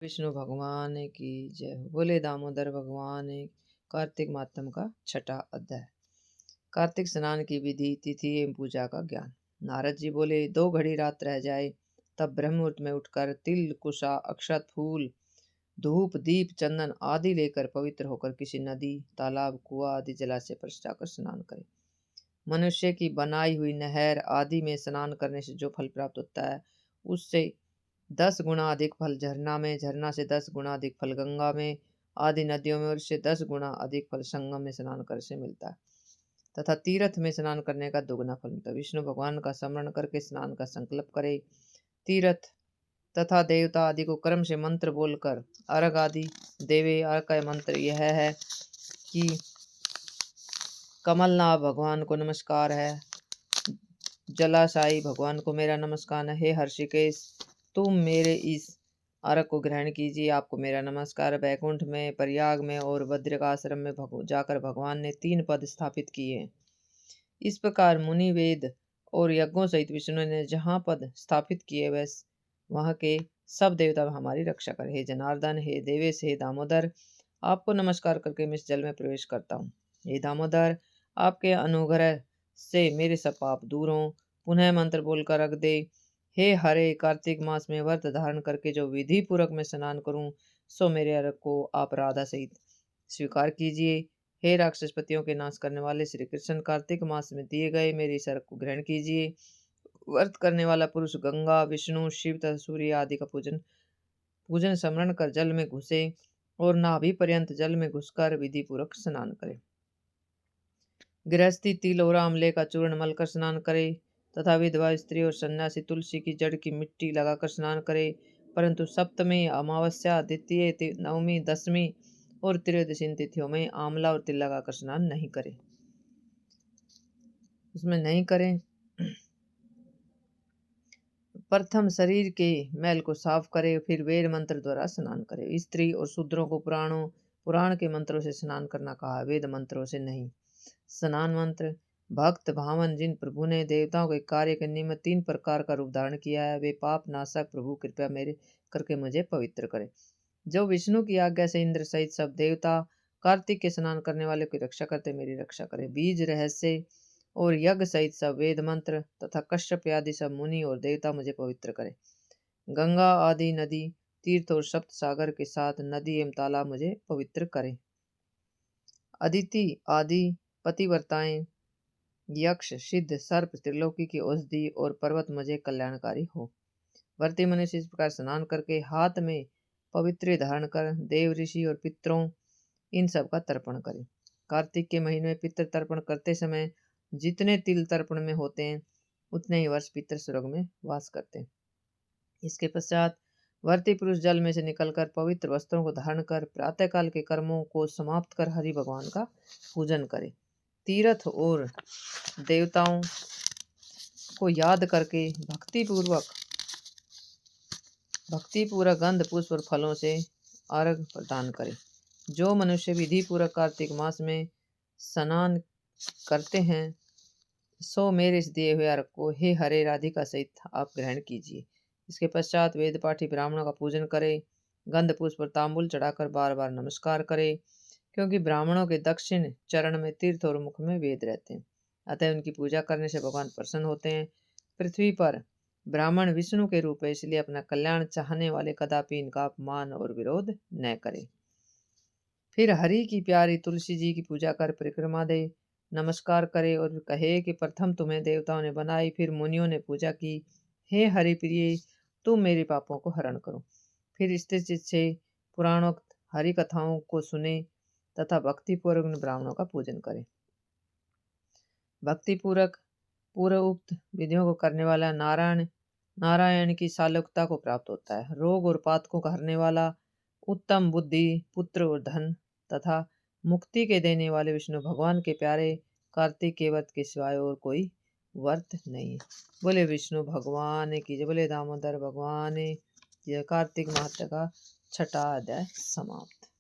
विष्णु भगवान की जय हो। बोले दामोदर भगवान की। कार्तिक मातम का छठा अध्याय। कार्तिक स्नान की विधि, तिथि एवं पूजा का ज्ञान। नारद जी बोले, 2 घड़ी रात रह जाए तब ब्रह्म मुहूर्त में उठकर तिल, कुशा, अक्षत, फूल, धूप, दीप, चंदन आदि लेकर पवित्र होकर किसी नदी, तालाब, कुआं आदि जलाशय पर जाकर स्नान करे। मनुष्य की बनाई हुई नहर आदि में स्नान करने से जो फल प्राप्त होता है, उससे 10 गुना अधिक फल झरना में, झरना से 10 गुना अधिक फल गंगा में आदि नदियों में, और इससे 10 गुना अधिक फल संगम में स्नान करने से मिलता है तथा तीर्थ में स्नान करने का 2 गुना फल मिलता है। विष्णु भगवान का स्मरण करके स्नान का संकल्प करे। तीर्थ तथा देवता आदि को क्रम से मंत्र बोलकर अर्घ आदि देवे। अर्घ का मंत्र यह है कि कमलनाथ भगवान को नमस्कार है, जलाशायी भगवान को मेरा नमस्कार है, हे हर्षिकेश तुम मेरे इस अर्घ को ग्रहण कीजिए, आपको मेरा नमस्कार। बैकुंठ में, प्रयाग में और बद्रिकाश्रम में जाकर भगवान ने 3 पद स्थापित किए। इस प्रकार मुनि, वेद और यज्ञों सहित विष्णु ने जहाँ पद स्थापित किए वहाँ के सब देवता हमारी रक्षा कर। हे जनार्दन, हे देवेश, हे दामोदर, आपको नमस्कार करके मैं इस जल में प्रवेश करता हूँ। हे दामोदर, आपके अनुग्रह से मेरे सब पाप दूर हों। पुनः मंत्र बोलकर रख दे। हे हरे, कार्तिक मास में व्रत धारण करके जो विधि पूर्वक मैं स्नान करूं, सो मेरे अर्घ को आप राधा सहित स्वीकार कीजिए। हे राक्षसपतियों के नाश करने वाले श्री कृष्ण, कार्तिक मास में दिए गए मेरे इस अर्घ को ग्रहण कीजिए। व्रत करने वाला पुरुष गंगा, विष्णु, शिव तथा सूर्य आदि का पूजन स्मरण कर जल में घुसे और नाभि पर्यंत जल में घुसकर विधि पूर्वक स्नान करे। गृहस्थी तिल और आंवले का चूर्ण मलकर स्नान करे तथा विधवा स्त्री और सन्यासी तुलसी की जड़ की मिट्टी लगाकर स्नान करे, परंतु सप्तमी, अमावस्या, द्वितीय, नवमी, दसवीं और त्रयोदशी तिथियों में आंवला और तिल लगाकर स्नान नहीं करे। उसमें नहीं करें। प्रथम शरीर के मैल को साफ करे, फिर वेद मंत्र द्वारा स्नान करे। स्त्री और शूद्रों को पुराण के मंत्रों से स्नान करना कहा, वेद मंत्रों से नहीं। स्नान मंत्र। भक्त भावन जिन प्रभु ने देवताओं के कार्य के निमित्त 3 प्रकार का रूप धारण किया है, वे पाप नाशक प्रभु कृपया मेरे करके मुझे पवित्र करे। जो विष्णु की आज्ञा से इंद्र सहित सब देवता कार्तिक के स्नान करने वाले की रक्षा करते, मेरी रक्षा करे। बीज रहस्य और यज्ञ सहित सब वेद मंत्र तथा कश्यप आदि सब मुनि और देवता मुझे पवित्र करे। गंगा आदि नदी, तीर्थ और सप्त सागर के साथ नदी एवं तालाब मुझे पवित्र करे। अदिति आदि पतिव्रताएं, यक्ष, सिद्ध, सर्प, त्रिलोकी की औषधि और पर्वत मुझे कल्याणकारी हो। व्रती मनुष्य इस प्रकार स्नान करके हाथ में पवित्र धारण कर देव, ऋषि और पितरों इन सब का तर्पण करे। कार्तिक के महीने में पितृ तर्पण करते समय जितने तिल तर्पण में होते हैं, उतने ही वर्ष पितृ स्वर्ग में वास करते हैं। इसके पश्चात व्रती पुरुष जल में से निकलकर पवित्र वस्त्रों को धारण कर प्रातःकाल के कर्मों को समाप्त कर हरि भगवान का पूजन करे। तीर्थ और देवताओं को याद करके भक्तिपूर्वक गंध, पुष्प और फलों से अर्घ प्रदान करे। जो मनुष्य विधि पूर्वक कार्तिक मास में स्नान करते हैं, सो मेरे इस दिए हुए अर्घ को हे हरे राधिका सहित आप ग्रहण कीजिए। इसके पश्चात वेद पाठी ब्राह्मणों का पूजन करे, गंध, पुष्प और तांबुल चढ़ाकर बार बार नमस्कार करे, क्योंकि ब्राह्मणों के दक्षिण चरण में तीर्थ और मुख में वेद रहते हैं, अतः उनकी पूजा करने से भगवान प्रसन्न होते हैं। पृथ्वी पर ब्राह्मण विष्णु के रूप है, इसलिए अपना कल्याण चाहने वाले कदापि इनका अपमान और विरोध न करे। फिर हरि की प्यारी तुलसी जी की पूजा कर परिक्रमा दे, नमस्कार करे और कहे कि प्रथम तुम्हें देवताओं ने बनाई, फिर मुनियों ने पूजा की। हे हरि प्रिय, तुम मेरे पापों को हरण करो। फिर स्थिर चित्त से पुराणोक्त हरि कथाओं को सुने तथा भक्तिपूर्वक ब्राह्मणों का पूजन करे। भक्तिपूर्वक पूर्व उक्त विधियों को करने वाला नारायण की सालोकता को प्राप्त होता है। रोग और पातकों का हरने वाला, उत्तम बुद्धि, पुत्र और धन तथा मुक्ति के देने वाले विष्णु भगवान के प्यारे कार्तिक के व्रत के सिवाय और कोई व्रत नहीं है। बोले विष्णु भगवान की जय। बोले दामोदर भगवान की जय। कार्तिक माह का छठा अध्याय समाप्त।